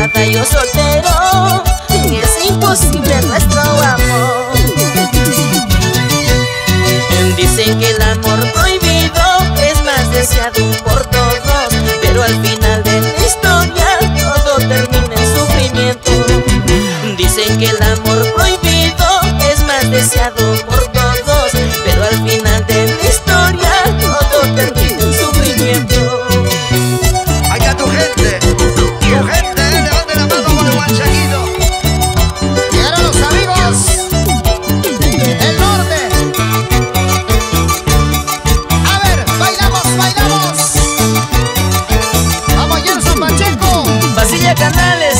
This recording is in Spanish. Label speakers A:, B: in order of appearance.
A: casada, yo soltero, y es imposible nuestro amor. Dicen que el amor prohibido es más deseado por todos, pero al final de la historia todo termina en sufrimiento. Dicen que el amor prohibido es más deseado por todos, pero al final de la historia todo termina en sufrimiento.
B: Allá tu gente, levante la mano por el guanchaquito.
C: Llegaron los amigos del norte. A ver, bailamos. Vamos, Gerson Pacheco.
A: Basilla Canales.